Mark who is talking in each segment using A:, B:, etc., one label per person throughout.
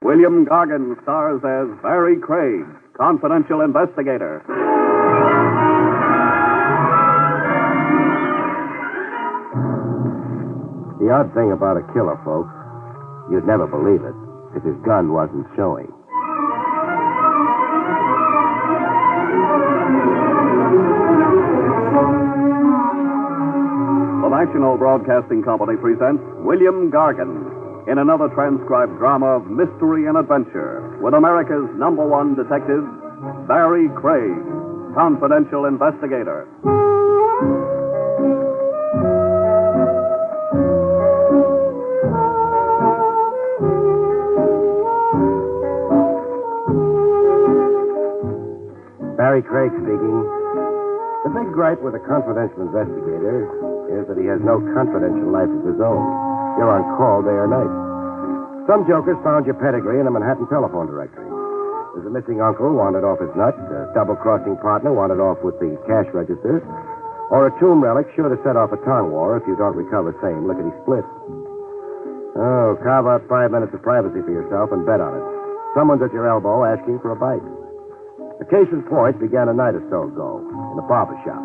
A: William Gargan stars as Barrie Craig, confidential investigator.
B: The odd thing about a killer, folks, you'd never believe it if his gun wasn't showing.
A: The National Broadcasting Company presents William Gargan in another transcribed drama of mystery and adventure with America's #1 detective, Barrie Craig, confidential investigator.
B: Barrie Craig speaking. The big gripe with a confidential investigator is that he has no confidential life of his own. You're on call day or night. Some jokers found your pedigree in a Manhattan telephone directory. There's a missing uncle wanted off his nut, a double-crossing partner wanted off with the cash register, or a tomb relic sure to set off a tongue war if you don't recover same lickety-split. Oh, carve out 5 minutes of privacy for yourself and bet on it. Someone's at your elbow asking for a bite. The case in point began a night or so ago in a barber shop.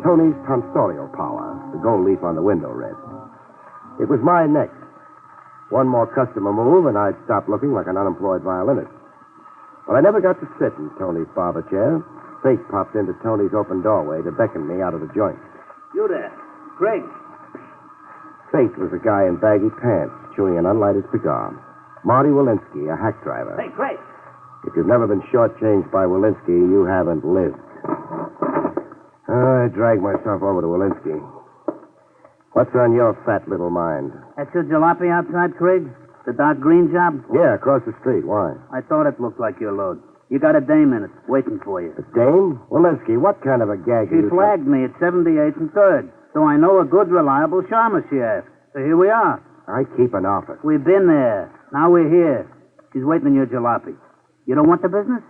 B: Tony's tonsorial power, the gold leaf on the window read. It was my next. One more customer move, and I'd stop looking like an unemployed violinist. But I never got to sit in Tony's barber chair. Fate popped into Tony's open doorway to beckon me out of the joint.
C: You there, Craig.
B: Fate was a guy in baggy pants, chewing an unlighted cigar. Marty Walensky, a hack driver.
C: Hey, Craig.
B: If you've never been shortchanged by Walensky, you haven't lived. I dragged myself over to Walensky. What's on your fat little mind?
C: That's your jalopy outside, Craig? The dark green job?
B: Yeah, across the street. Why?
C: I thought it looked like your load. You got a dame in it, waiting for you.
B: A dame? Walensky, what kind of a gag
C: She flagged me at 78th and 3rd, so I know a good, reliable charmer she has. So here we are.
B: I keep an office.
C: We've been there. Now we're here. She's waiting on your jalopy. You don't want the business?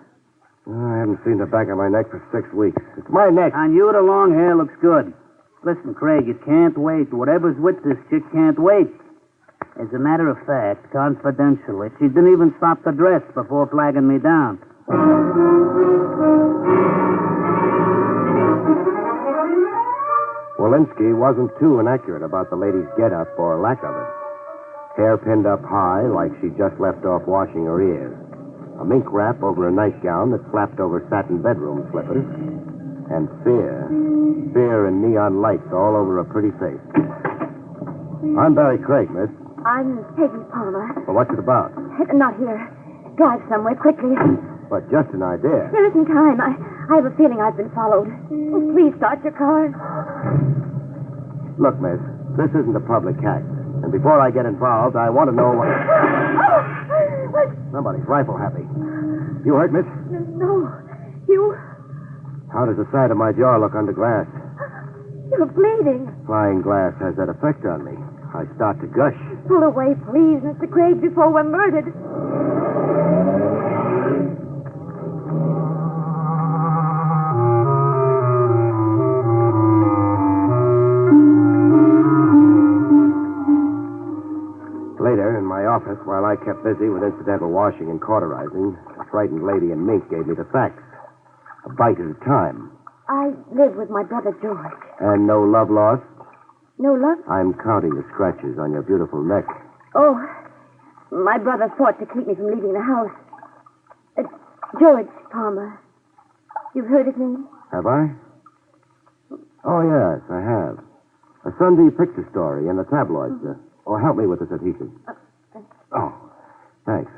B: I haven't seen the back of my neck for 6 weeks. It's my neck.
C: On you, the long hair looks good. Listen, Craig, it can't wait. Whatever's with this chick can't wait. As a matter of fact, confidentially, she didn't even stop the dress before flagging me down.
B: Walensky wasn't too inaccurate about the lady's get-up or lack of it. Hair pinned up high like she just left off washing her ears. A mink wrap over a nightgown that flapped over satin bedroom slippers. And fear. Fear and neon lights all over a pretty face. I'm Barrie Craig, miss.
D: I'm Peggy Palmer.
B: Well, what's it about?
D: Not here. Drive somewhere quickly.
B: But just an idea.
D: There isn't time. I have a feeling I've been followed. Oh, please start your car.
B: Look, miss, this isn't a public act. And before I get involved, I want to know what...
D: What?
B: Somebody's rifle happy. You hurt, miss?
D: No. You...
B: How does the side of my jaw look under glass?
D: You're bleeding.
B: Flying glass has that effect on me. I start to gush.
D: Pull away, please, Mr. Craig, before we're murdered.
B: Later, in my office, while I kept busy with incidental washing and cauterizing, a frightened lady in mink gave me the facts. A bite at a time.
D: I live with my brother George.
B: And no love lost?
D: No love?
B: I'm counting the scratches on your beautiful neck.
D: Oh, my brother fought to keep me from leaving the house. George Palmer. You've heard his name?
B: Have I? Oh, yes, I have. A Sunday picture story in the tabloids. Help me with this adhesive. Oh, thanks.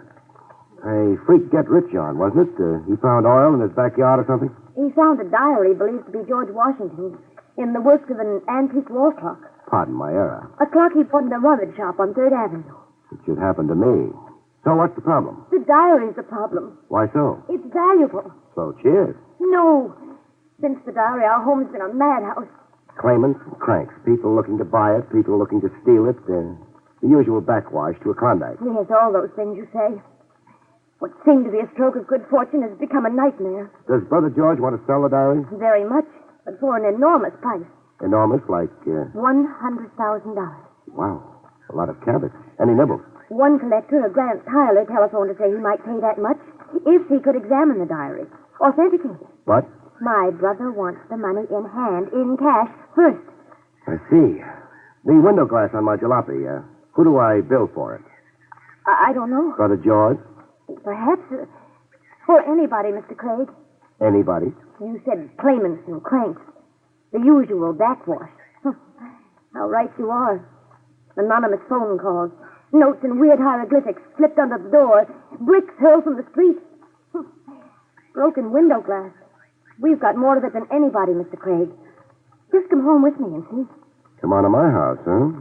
B: A freak get-rich-on, wasn't it? He found oil in his backyard or something?
D: He found a diary believed to be George Washington's in the works of an antique wall clock.
B: Pardon my error.
D: A clock he bought in a rummage shop on 3rd Avenue.
B: It should happen to me. So what's the problem?
D: The diary's the problem.
B: Why so?
D: It's valuable.
B: So cheers.
D: No. Since the diary, our home's been a madhouse.
B: Claimants and cranks. People looking to buy it, people looking to steal it. The usual backwash to a Klondike.
D: Yes, all those things you say. What seemed to be a stroke of good fortune has become a nightmare.
B: Does Brother George want to sell the diary?
D: Very much, but for an enormous price.
B: Enormous, like...
D: $100,000.
B: Wow. A lot of cabbage. Any nibbles?
D: One collector, a Grant Tyler, telephoned to say he might pay that much if he could examine the diary, authenticate it.
B: What?
D: My brother wants the money in hand, in cash, first.
B: I see. The window glass on my jalopy, who do I bill for it?
D: I don't know.
B: Brother George?
D: Perhaps for anybody, Mr. Craig.
B: Anybody?
D: You said claimants and cranks. The usual backwash. How right you are. Anonymous phone calls. Notes in weird hieroglyphics slipped under the door. Bricks hurled from the street. Broken window glass. We've got more of it than anybody, Mr. Craig. Just come home with me and see.
B: Come on to my house, huh?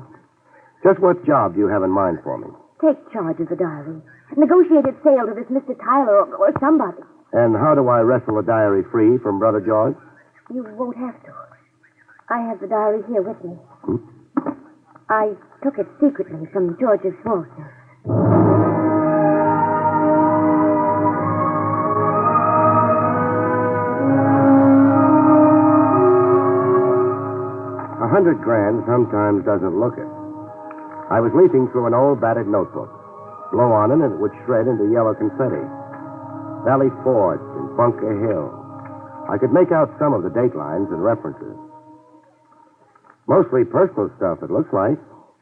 B: Just what job do you have in mind for me?
D: Take charge of the diary. Negotiated sale to this Mr. Tyler or somebody.
B: And how do I wrestle the diary free from Brother George?
D: You won't have to. I have the diary here with me. I took it secretly from George's vault. $100,000 sometimes doesn't look it. I was leafing through an old battered notebook. Blow on it and it would shred into yellow confetti. Valley Forge and Bunker Hill. I could make out some of the date lines and references. Mostly personal stuff, it looks like.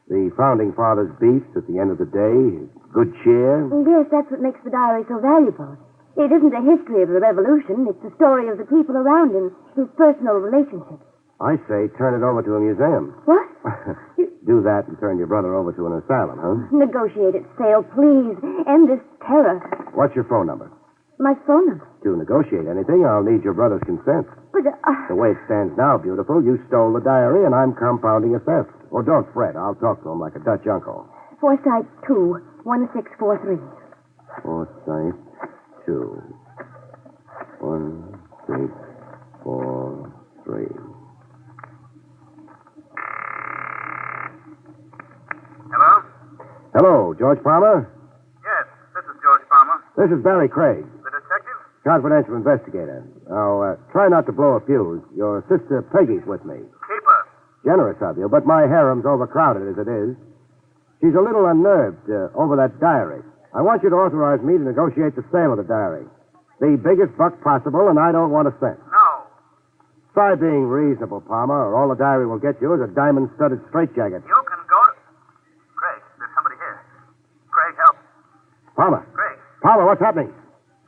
D: The Founding Fathers' beefs at the end of the day, good cheer. Yes, that's what makes the diary so valuable. It isn't a history of the revolution. It's the story of the people around him, his personal relationships.
B: I say turn it over to a museum.
D: What?
B: Do that and turn your brother over to an asylum, huh?
D: Negotiated sale, please. End this terror.
B: What's your phone number?
D: My phone number.
B: To negotiate anything, I'll need your brother's consent.
D: But,
B: The way it stands now, beautiful, you stole the diary and I'm compounding a theft. Oh, don't fret. I'll talk to him like a Dutch uncle.
D: Forsyth 2, 1643.
B: Forsyth 2, 1643.
E: Hello?
B: Hello, George Palmer?
E: Yes, this is George Palmer.
B: This is Barrie Craig,
E: The detective?
B: confidential investigator. Now, try not to blow a fuse. Your sister Peggy's with me.
E: Keep her.
B: Generous of you, but my harem's overcrowded as it is. She's a little unnerved over that diary. I want you to authorize me to negotiate the sale of the diary. The biggest buck possible, and I don't want a cent.
E: No.
B: Try being reasonable, Palmer, or all the diary will get you is a diamond-studded straitjacket.
E: You can go to... Craig, there's somebody here. Craig, help.
B: Palmer.
E: Craig,
B: Palmer, what's happening?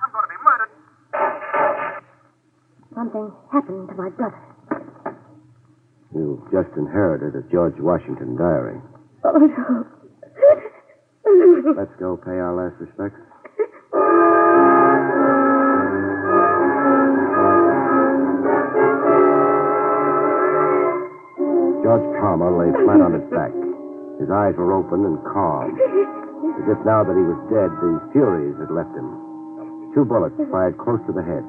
E: I'm going to be murdered.
D: Something happened to my brother.
B: You've just inherited a George Washington diary.
D: Oh, no.
B: Let's go pay our last respects. George Palmer lay flat on his back. His eyes were open and calm. As if now that he was dead, the furies had left him. 2 bullets fired close to the head.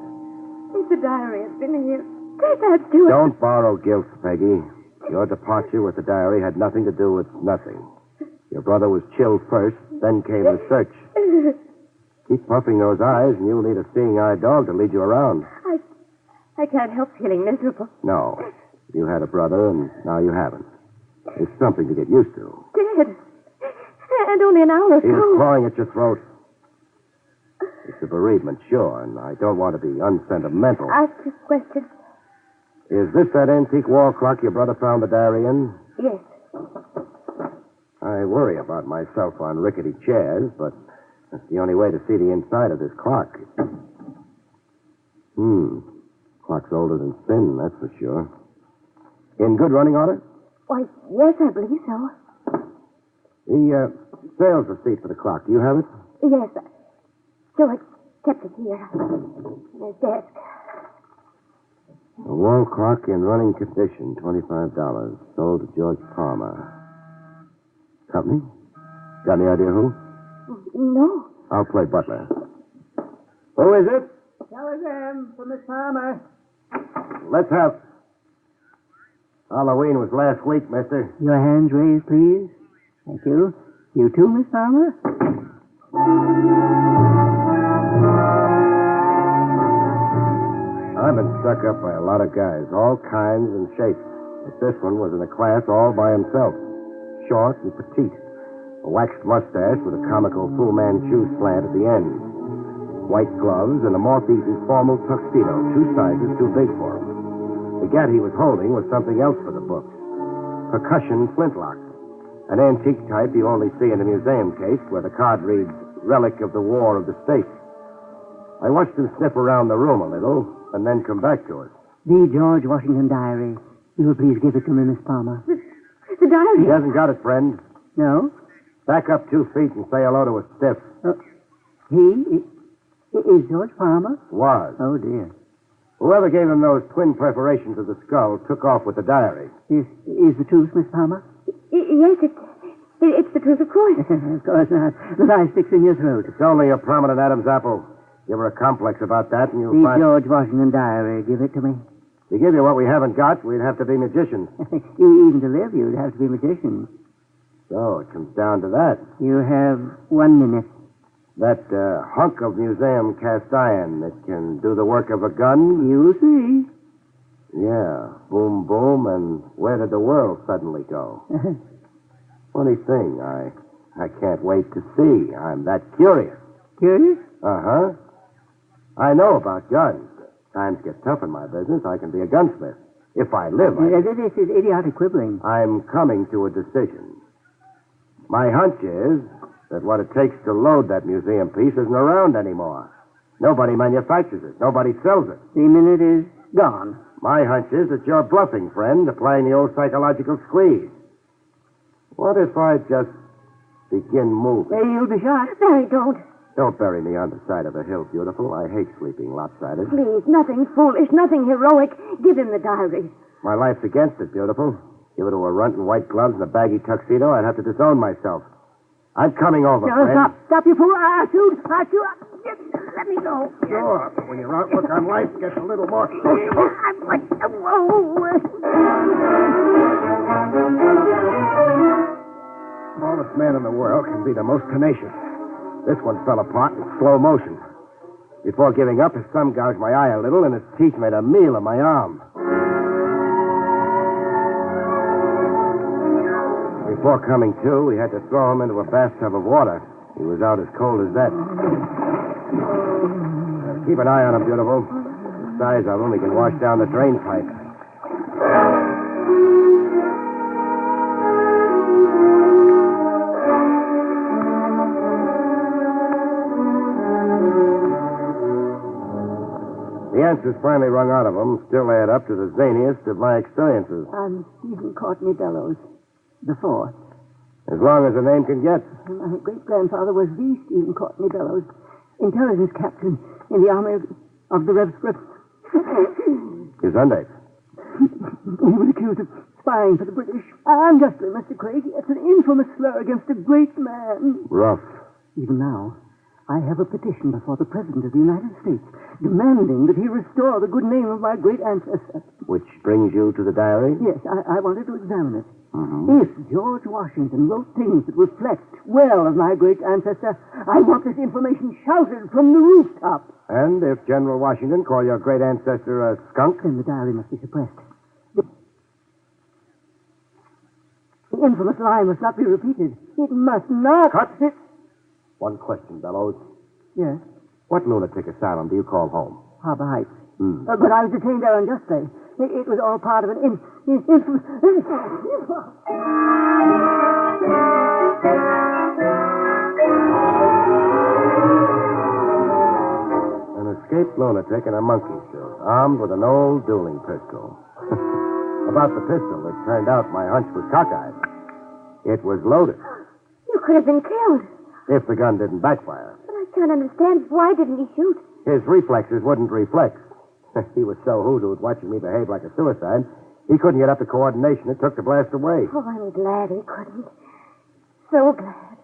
D: The diary has been here. That's too...
B: Don't borrow guilt, Peggy. Your departure with the diary had nothing to do with nothing. Your brother was chilled first, then came the search. Keep puffing those eyes, and you'll need a seeing-eye dog to lead you around.
D: I can't help feeling miserable.
B: No. You had a brother, and now you haven't. It's something to get used to.
D: Dead. And only an hour
B: He was
D: ago.
B: clawing at your throat. It's a bereavement, sure, and I don't want to be unsentimental.
D: Ask this question.
B: Is this that antique wall clock your brother found the diary in?
D: Yes.
B: I worry about myself on rickety chairs, but that's the only way to see the inside of this clock. Clock's older than sin, that's for sure. In good running order?
D: Why, yes, I believe so.
B: The sales receipt for the clock, do you have it?
D: Yes. George kept it here. In his desk.
B: A wall clock in running condition, $25. Sold to George Palmer. Company? Got any idea who?
D: No.
B: I'll play butler. Who is it?
C: Telegram for Miss Palmer.
B: Let's have... Halloween was last week, mister.
C: Your hands raised, please. Thank you. You too, Miss Palmer?
B: I've been stuck up by a lot of guys, all kinds and shapes. But this one was in a class all by himself. Short and petite. A waxed mustache with a comical Fu Manchu slant at the end. White gloves and a moth-eaten formal tuxedo, 2 sizes too big for him. The gat he was holding was something else for the books. Percussion flintlock. An antique type you only see in a museum case where the card reads, Relic of the War of the States. I watched him sniff around the room a little and then come back to us.
F: The George Washington diary. You will please give it to me, Miss Palmer.
D: The diary.
B: He hasn't got it, friend.
F: No?
B: Back up 2 feet and say hello to a stiff.
F: He is George Palmer?
B: Was.
F: Oh, dear.
B: Whoever gave him those twin perforations of the skull took off with the diary.
F: Is the truth, Miss Palmer?
D: Yes, it's the truth, of course.
F: Of course not. The lie sticks in your throat.
B: It's only a prominent Adam's apple. Give her a complex about that and you'll
F: The
B: find...
F: George Washington diary. Give it to me.
B: To give you what we haven't got, we'd have to be magicians.
F: Even to live, you'd have to be magicians.
B: So it comes down to that.
F: You have 1 minute.
B: That hunk of museum cast iron that can do the work of a gun?
F: You'll see.
B: Yeah. Boom, boom, and where did the world suddenly go? Funny thing, I can't wait to see. I'm that curious.
F: Curious?
B: Uh-huh. I know about guns. Times get tough in my business. I can be a gunsmith. If I live,
F: This is idiotic quibbling.
B: I'm coming to a decision. My hunch is that what it takes to load that museum piece isn't around anymore. Nobody manufactures it. Nobody sells it.
F: The minute is gone.
B: My hunch is that you're bluffing, friend, applying the old psychological squeeze. What if I just begin moving?
F: You'll be shot.
D: Barry, don't.
B: Don't bury me on the side of a hill, beautiful. I hate sleeping lopsided.
D: Please, nothing foolish, nothing heroic. Give him the diary.
B: My life's against it, beautiful. Give it to a runt in white gloves and a baggy tuxedo, I'd have to disown myself. I'm coming over,
F: No,
B: friend.
F: stop, you fool. I'll shoot. Let me go.
B: Sure, but when your outlook on life gets a little more...
F: I'm like, whoa.
B: Smallest man in the world can be the most tenacious. This one fell apart in slow motion. Before giving up, his thumb gouged my eye a little, and his teeth made a meal of my arm. Before coming to, we had to throw him into a bathtub of water. He was out as cold as that. Keep an eye on him, beautiful. The size of him, he can wash down the drain pipe. The answers finally wrung out of him still add up to the zaniest of my experiences.
F: I'm Stephen Courtney Bellows, the fourth.
B: As long as a name can get.
F: My great-grandfather was the Stephen Courtney Bellows, intelligence captain in the army of the Rebs.
B: His undates.
F: He was accused of spying for the British. Unjustly, Mr. Craig. It's an infamous slur against a great man.
B: Rough.
F: Even now, I have a petition before the President of the United States demanding that he restore the good name of my great ancestor.
B: Which brings you to the diary?
F: Yes, I wanted to examine it.
B: Mm-hmm.
F: If George Washington wrote things that reflect well of my great ancestor, I want this information shouted from the rooftop.
B: And if General Washington called your great ancestor a skunk?
F: Then the diary must be suppressed. The infamous lie must not be repeated. It must not.
B: Cut it. One question, Bellows.
F: Yes,
B: What lunatic asylum do you call home?
F: Harbor Heights.
B: Hmm.
F: But I was detained there unjustly. It was all part of an infamous...
B: An escaped lunatic in a monkey suit, armed with an old dueling pistol. About the pistol, it turned out my hunch was cockeyed. It was loaded.
D: You could have been killed.
B: If the gun didn't backfire.
D: But I can't understand. Why didn't he shoot?
B: His reflexes wouldn't reflex. He was so hoodooed watching me behave like a suicide, he couldn't get up the coordination it took to blast away.
D: Oh, I'm glad he couldn't. So glad.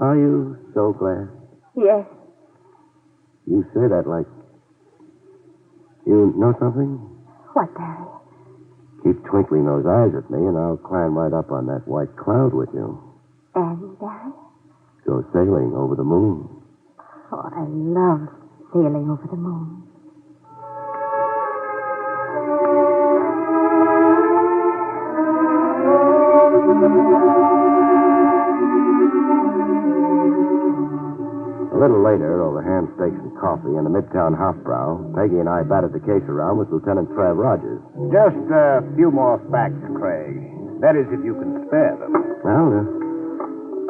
B: Are you so glad?
D: Yes.
B: You say that like... You know something?
D: What, Barry?
B: Keep twinkling those eyes at me, and I'll climb right up on that white cloud with you.
D: And, Barry?
B: Go sailing over the moon.
D: Oh, I love sailing over the moon.
B: A little later, over ham steaks and coffee in the Midtown Hofbrau, Peggy and I batted the case around with Lieutenant Trev Rogers.
G: Just a few more facts, Craig. That is, if you can spare them.
B: Well,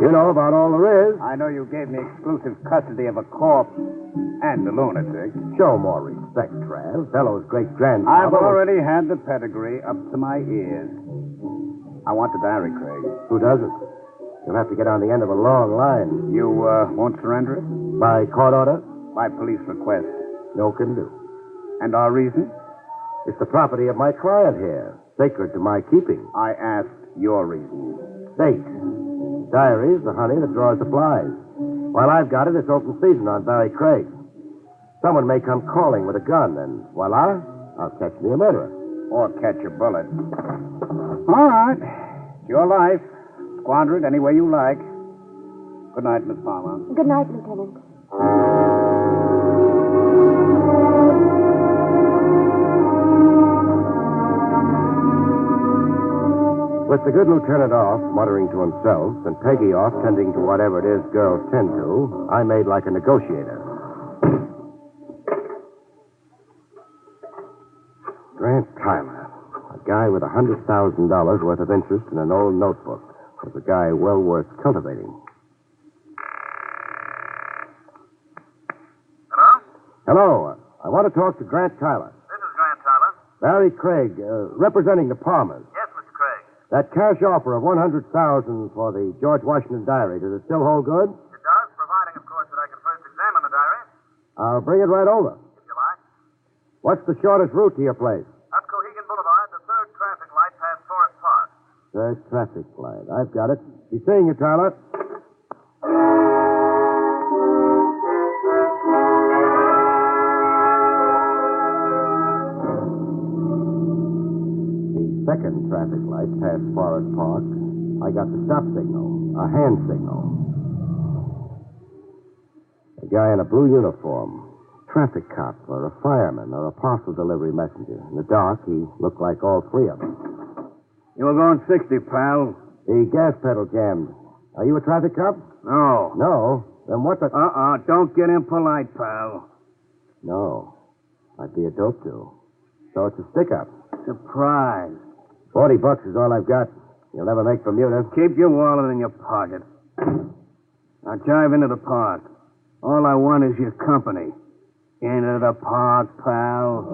B: you know about all there is.
G: I know you gave me exclusive custody of a corpse and a lunatic.
B: Show more respect, Trev. Fellow's great-grandfather.
G: I've already had the pedigree up to my ears. I want the diary, Craig.
B: Who doesn't? You'll have to get on the end of a long line.
G: You won't surrender it?
B: By court order?
G: By police request.
B: No can do.
G: And our reason?
B: It's the property of my client here, sacred to my keeping.
G: I asked your reason.
B: State. Diary's the honey that draws the flies. While I've got it, it's open season on Barrie Craig. Someone may come calling with a gun, and voila, I'll catch me a murderer.
G: Or catch a bullet. All right. It's your life. Squander it any way you like. Good night, Miss Palmer.
D: Good night, Lieutenant.
B: With the good lieutenant off, muttering to himself, and Peggy off, tending to whatever it is girls tend to, I made like a negotiator. Grant Tyler, a guy with $100,000 worth of interest in an old notebook, was a guy well worth cultivating.
E: Hello?
B: Hello. I want to talk to Grant Tyler.
E: This is Grant Tyler.
B: Barrie Craig, representing the Palmers.
E: Yes, Mr. Craig.
B: That cash offer of $100,000 for the George Washington diary, does it still hold good?
E: It does, providing, of course, that I can first examine the diary,
B: I'll bring it right over.
E: if you like.
B: What's the shortest route to your place?
E: Up Cohegan Boulevard, the third traffic light past Forest Park.
B: Third traffic light. I've got it. Be seeing you, Tyler. The second traffic light past Forest Park, I got the stop signal, a hand signal. A guy in a blue uniform, traffic cop or a fireman or a parcel delivery messenger. In the dark, he looked like all three of them.
C: You were going 60, pal.
B: The gas pedal jammed. Are you a traffic cop?
C: No.
B: No. Then what the...
C: Don't get impolite, pal.
B: No. I'd be a dope too. So it's a stick-up.
C: Surprise.
B: $40 is all I've got. You'll never make Bermuda.
C: Keep your wallet in your pocket. Now drive into the park. All I want is your company. Into the park, pal.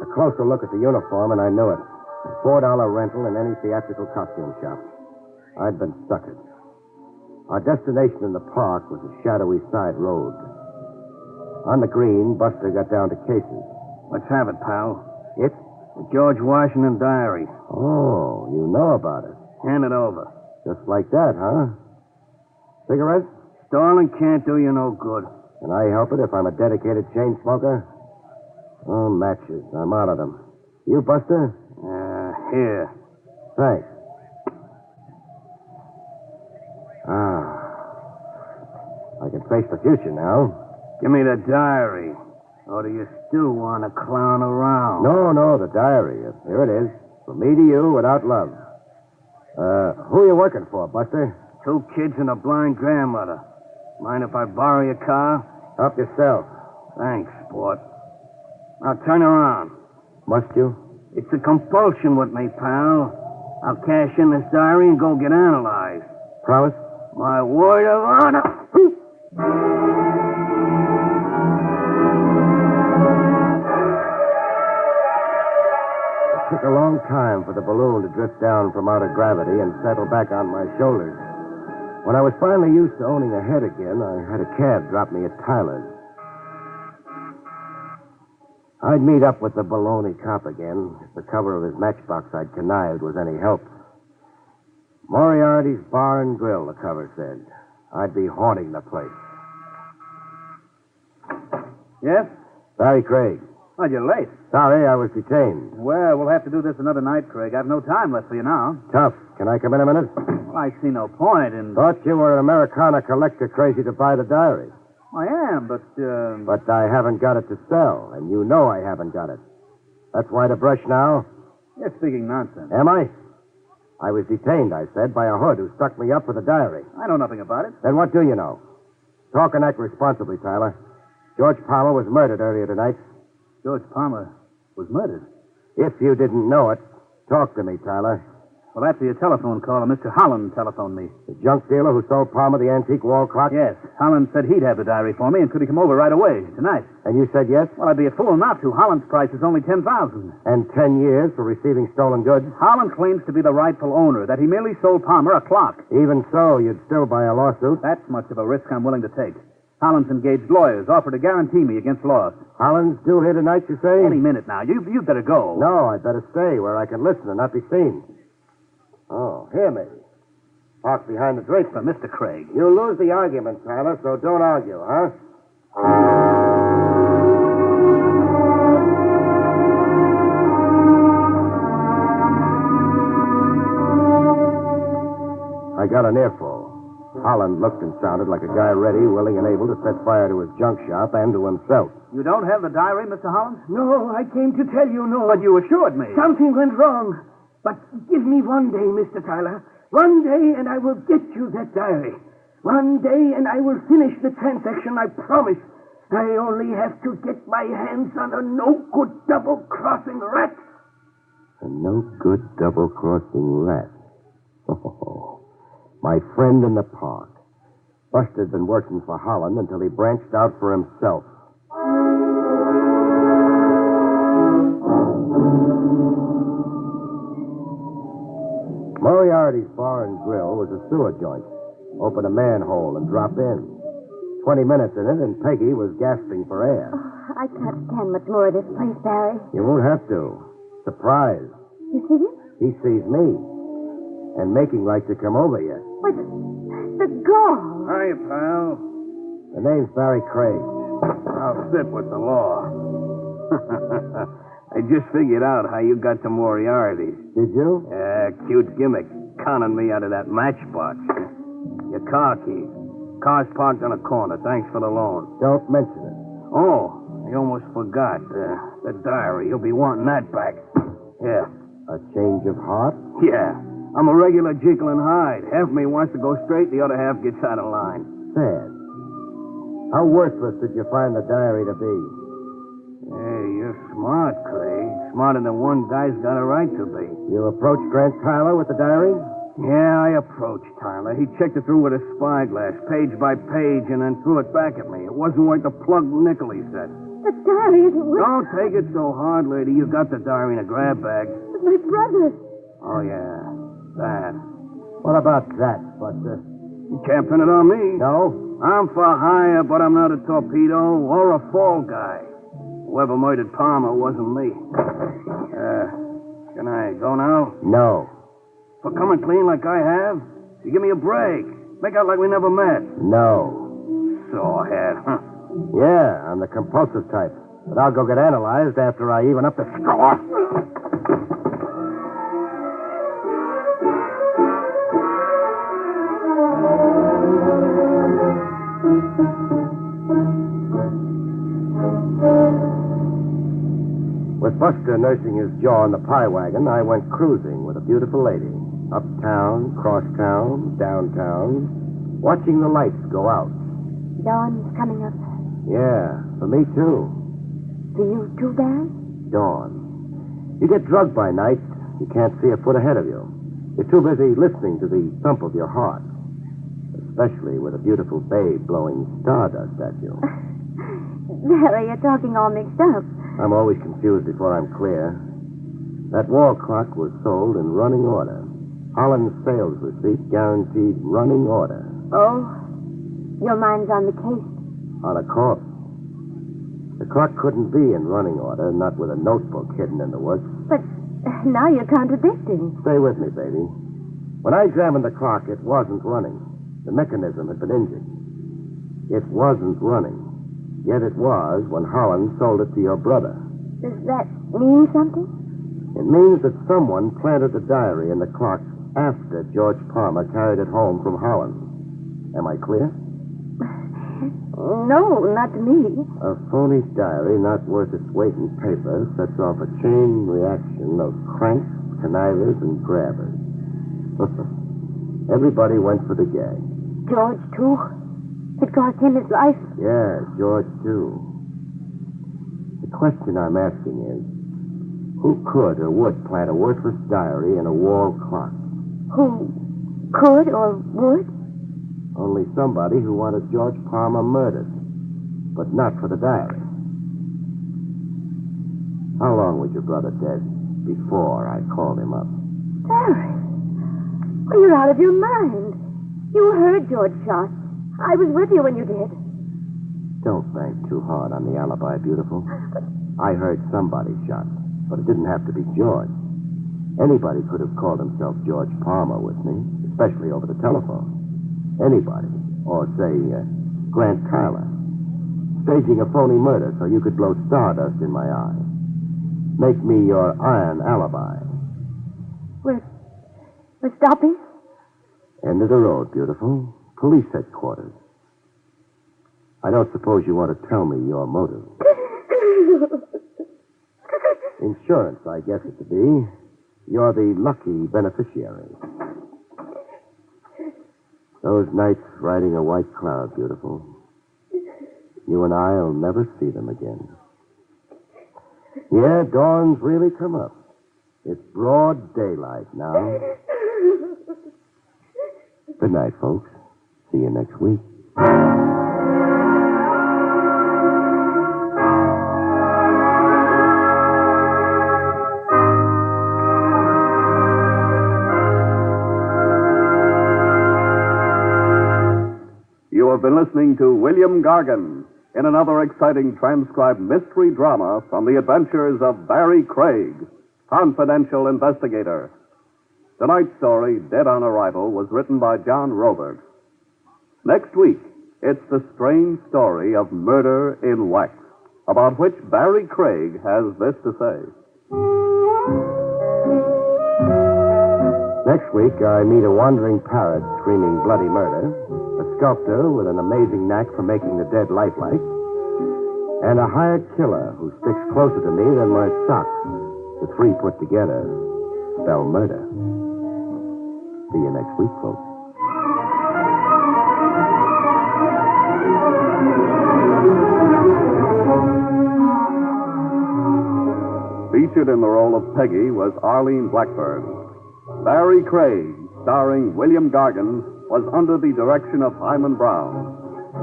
B: A closer look at the uniform, and I knew it. A $4 rental in any theatrical costume shop. I'd been suckered. Our destination in the park was a shadowy side road. On the green, Buster got down to cases.
C: Let's have it, pal.
B: It?
C: The George Washington diary.
B: Oh, you know about it.
C: Hand it over.
B: Just like that, huh? Cigarette?
C: Stalling can't do you no good.
B: Can I help it if I'm a dedicated chain smoker? Oh, matches. I'm out of them. You, Buster?
C: Here.
B: Thanks. I can face the future now.
C: Give me the diary. Or do you still want to clown around?
B: No, the diary. Here it is. From me to you without love. Who are you working for, Buster?
C: 2 kids and a blind grandmother. Mind if I borrow your car?
B: Help yourself.
C: Thanks, sport. Now turn around.
B: Must you?
C: It's a compulsion with me, pal. I'll cash in this diary and go get analyzed.
B: Promise?
C: My word of honor.
B: It took a long time for the balloon to drift down from out of gravity and settle back on my shoulders. When I was finally used to owning a head again, I had a cab drop me at Tyler's. I'd meet up with the baloney cop again if the cover of his matchbox I'd connived was any help. Moriarty's Bar and Grill, the cover said. I'd be haunting the place.
C: Yes?
B: Barrie Craig.
C: Oh, you're late.
B: Sorry, I was detained.
C: Well, we'll have to do this another night, Craig. I've no time left for you now.
B: Tough. Can I come in a minute?
C: Well, I see no point in...
B: Thought you were an Americana collector crazy to buy the diary.
C: I am, but...
B: But I haven't got it to sell, and you know I haven't got it. That's why the brush now?
G: You're speaking nonsense.
B: Am I? I was detained, I said, by a hood who stuck me up with a diary.
G: I know nothing about it.
B: Then what do you know? Talk and act responsibly, Tyler. George Palmer was murdered earlier tonight.
G: George Palmer was murdered.
B: If you didn't know it, talk to me, Tyler.
G: Well, after your telephone call, Mr. Holland telephoned me.
B: The junk dealer who sold Palmer the antique wall clock?
G: Yes. Holland said he'd have the diary for me, and could he come over right away, tonight?
B: And you said yes?
G: Well, I'd be a fool not to. Holland's price is only $10,000.
B: And 10 years for receiving stolen goods?
G: Holland claims to be the rightful owner, that he merely sold Palmer a clock.
B: Even so, you'd still buy a lawsuit?
G: That's much of a risk I'm willing to take. Holland's engaged lawyers, offer to guarantee me against loss.
B: Holland's due here tonight, you say?
G: Any minute now. You'd better go.
B: No, I'd better stay where I can listen and not be seen. Oh, here, maybe. Park behind the drapery.
G: But, Mr. Craig.
B: You'll lose the argument, Tyler, so don't argue, huh? I got an earful. Holland looked and sounded like a guy ready, willing, and able to set fire to his junk shop and to himself.
G: You don't have the diary, Mr. Holland?
F: No, I came to tell you no.
G: But you assured me.
F: Something went wrong. But give me one day, Mr. Tyler. One day, and I will get you that diary. One day, and I will finish the transaction, I promise. I only have to get my hands on a no-good double-crossing rat.
B: A no-good double-crossing rat. Oh, my friend in the park. Buster'd been working for Holland until he branched out for himself. Moriarty's Bar and Grill was a sewer joint. Open a manhole and drop in. 20 minutes in it, and Peggy was gasping for air.
D: Oh, I can't stand much more of this place, Barry.
B: You won't have to. Surprise.
D: You see him?
B: He sees me. And making like to come over yet.
D: What? The gall.
G: Hi, pal.
B: The name's Barrie Craig.
G: I'll sit with the law. I just figured out how you got to Moriarty's.
B: Did you?
G: Yeah, cute gimmick. Conning me out of that matchbox. Your car keys. Car's parked on a corner. Thanks for the loan.
B: Don't mention it.
G: Oh, I almost forgot. The diary. You'll be wanting that back. Yeah.
B: A change of heart?
G: Yeah. I'm a regular Jekyll and Hyde. Half me wants to go straight, the other half gets out of line.
B: Sad. How worthless did you find the diary to be?
G: Hey, you're smart, Craig. Smarter than one guy's got a right to be.
B: You approached Grant Tyler with the diary?
G: Yeah, I approached Tyler. He checked it through with a spyglass, page by page, and then threw it back at me. It wasn't worth the plugged nickel, he said.
D: The diary isn't with...
G: Don't take it so hard, lady. You got the diary in a grab bag.
D: It's my brother.
G: Oh, yeah. That.
B: What about that, Buster?
G: You can't pin it on me.
B: No?
G: I'm for hire, but I'm not a torpedo or a fall guy. Whoever murdered Palmer wasn't me. Can I go now?
B: No.
G: For coming clean like I have? You give me a break. Make out like we never met.
B: No.
G: Sawhead, huh?
B: Yeah, I'm the compulsive type. But I'll go get analyzed after I even up the score. With Buster nursing his jaw in the pie wagon, I went cruising with a beautiful lady. Uptown, crosstown, downtown, watching the lights go out.
D: Dawn's coming up.
B: Yeah, for me too.
D: For you too, Barry?
B: Dawn. You get drugged by night, you can't see a foot ahead of you. You're too busy listening to the thump of your heart. Especially with a beautiful babe blowing stardust at you.
D: Barry, you're talking all mixed up.
B: I'm always confused before I'm clear. That wall clock was sold in running order. Holland's sales receipt guaranteed running order.
D: Oh, your mind's on the case.
B: On a corpse. The clock couldn't be in running order, not with a notebook hidden in the works.
D: But now you're contradicting.
B: Stay with me, baby. When I examined the clock, it wasn't running. The mechanism had been injured. It wasn't running. Yet it was when Holland sold it to your brother.
D: Does that mean something?
B: It means that someone planted the diary in the clock after George Palmer carried it home from Holland. Am I clear?
D: No, not to me.
B: A phony diary not worth its weight in paper sets off a chain reaction of cranks, connivers, and grabbers. Everybody went for the gag.
D: George, too? It cost him his life.
B: Yeah, George, too. The question I'm asking is, who could or would plant a worthless diary in a wall clock?
D: Who could or would?
B: Only somebody who wanted George Palmer murdered, but not for the diary. How long was your brother dead before I called him up?
D: Barrie. Well, you're out of your mind. You heard George shot. I was with you when you did.
B: Don't bank too hard on the alibi, beautiful. I heard somebody shot, but it didn't have to be George. Anybody could have called himself George Palmer with me, especially over the telephone. Anybody. Or, say, Grant Tyler. Staging a phony murder so you could blow stardust in my eye. Make me your iron alibi.
D: We're stopping?
B: End of the road, beautiful. Police headquarters. I don't suppose you want to tell me your motive. Insurance, I guess it to be. You're the lucky beneficiary. Those nights riding a white cloud, beautiful. You and I'll never see them again. Yeah, dawn's really come up. It's broad daylight now. Good night, folks. See you next week.
A: You have been listening to William Gargan in another exciting transcribed mystery drama from the Adventures of Barrie Craig, Confidential Investigator. Tonight's story, Dead on Arrival, was written by John Robert. Next week, it's the strange story of Murder in Wax, about which Barrie Craig has this to say.
B: Next week, I meet a wandering parrot screaming bloody murder, a sculptor with an amazing knack for making the dead lifelike, and a hired killer who sticks closer to me than my socks. The three put together spell murder. See you next week, folks.
A: Featured in the role of Peggy was Arlene Blackburn. Barrie Craig, starring William Gargan, was under the direction of Hyman Brown.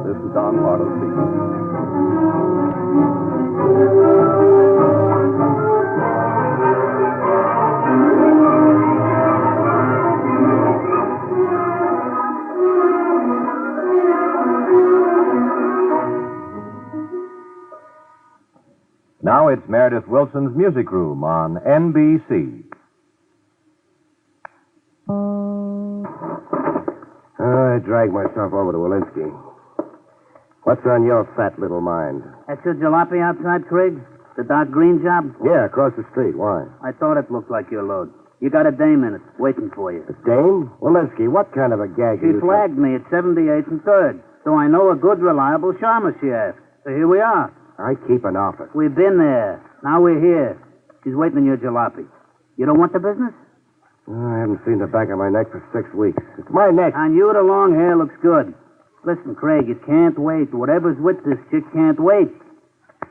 A: This is Don Pardo speaking.
H: Now it's Meredith Wilson's Music Room on NBC.
B: I dragged myself over to Walensky. What's on your fat little mind?
C: That's your jalopy outside, Craig? The dark green job?
B: Yeah, across the street. Why?
C: I thought it looked like your load. You got a dame in it, waiting for you.
B: A dame? Walensky, what kind of a gag
C: She flagged me at 78th and 3rd, so I know a good, reliable charmer she asked. So here we are.
B: I keep an office.
C: We've been there. Now we're here. She's waiting on your jalopy. You don't want the business?
B: I haven't seen the back of my neck for 6 weeks. It's my neck.
C: On you, the long hair looks good. Listen, Craig, it can't wait. Whatever's with this chick can't wait.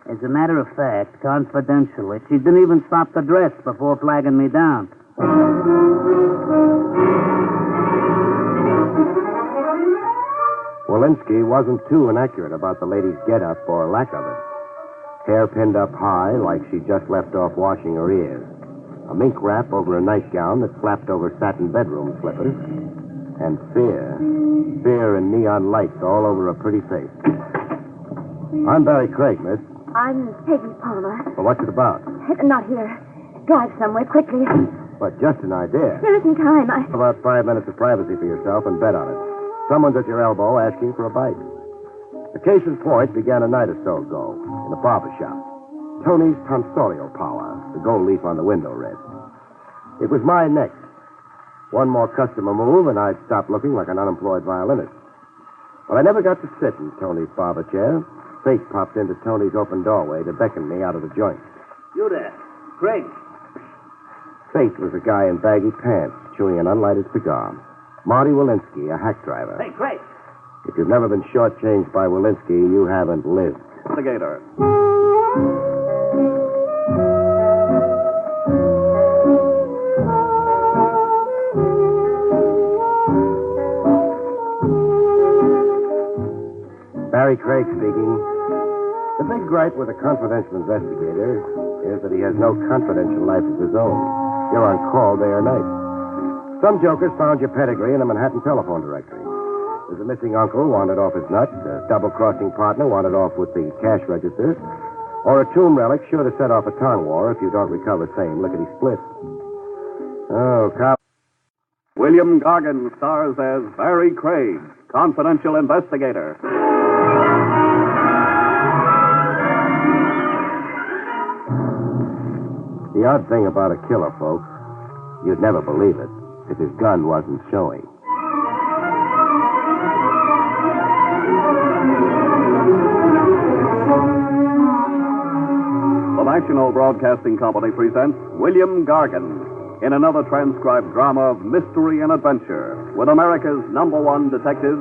C: As a matter of fact, confidentially, she didn't even stop the dress before flagging me down.
B: Walensky wasn't too inaccurate about the lady's get-up or lack of it. Hair pinned up high like she just left off washing her ears. A mink wrap over a nightgown that flapped over satin bedroom slippers. And fear in neon lights all over her pretty face. I'm Barrie Craig, miss.
D: I'm Peggy Palmer.
B: Well, what's it about?
D: Not here. Drive somewhere quickly.
B: But just an idea.
D: There isn't time.
B: About 5 minutes of privacy for yourself and bet on it. Someone's at your elbow asking for a bite. The case in point began a night or so ago in a barber shop. Tony's tonsorial power, the gold leaf on the window read. It was my neck. One more customer move, and I'd stop looking like an unemployed violinist. Well, I never got to sit in Tony's barber chair. Fate popped into Tony's open doorway to beckon me out of the joint.
C: You there. Craig.
B: Fate was a guy in baggy pants, chewing an unlighted cigar. Marty Walensky, a hack driver.
C: Hey, Craig.
B: If you've never been shortchanged by Walensky, you haven't lived.
A: Investigator.
B: Barrie Craig speaking. The big gripe with a confidential investigator is that he has no confidential life of his own. You're on call day or night. Some jokers found your pedigree in a Manhattan telephone directory. There's a missing uncle wanted off his nut, a double-crossing partner wanted off with the cash register, or a tomb relic sure to set off a tongue war if you don't recover same lickety-split. Oh, cop.
A: William Gargan stars as Barrie Craig, confidential investigator.
B: The odd thing about a killer, folks, you'd never believe it if his gun wasn't showing.
A: The National Broadcasting Company presents William Gargan in another transcribed drama of mystery and adventure with America's #1 detective,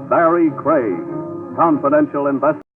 A: Barrie Craig, confidential investigator.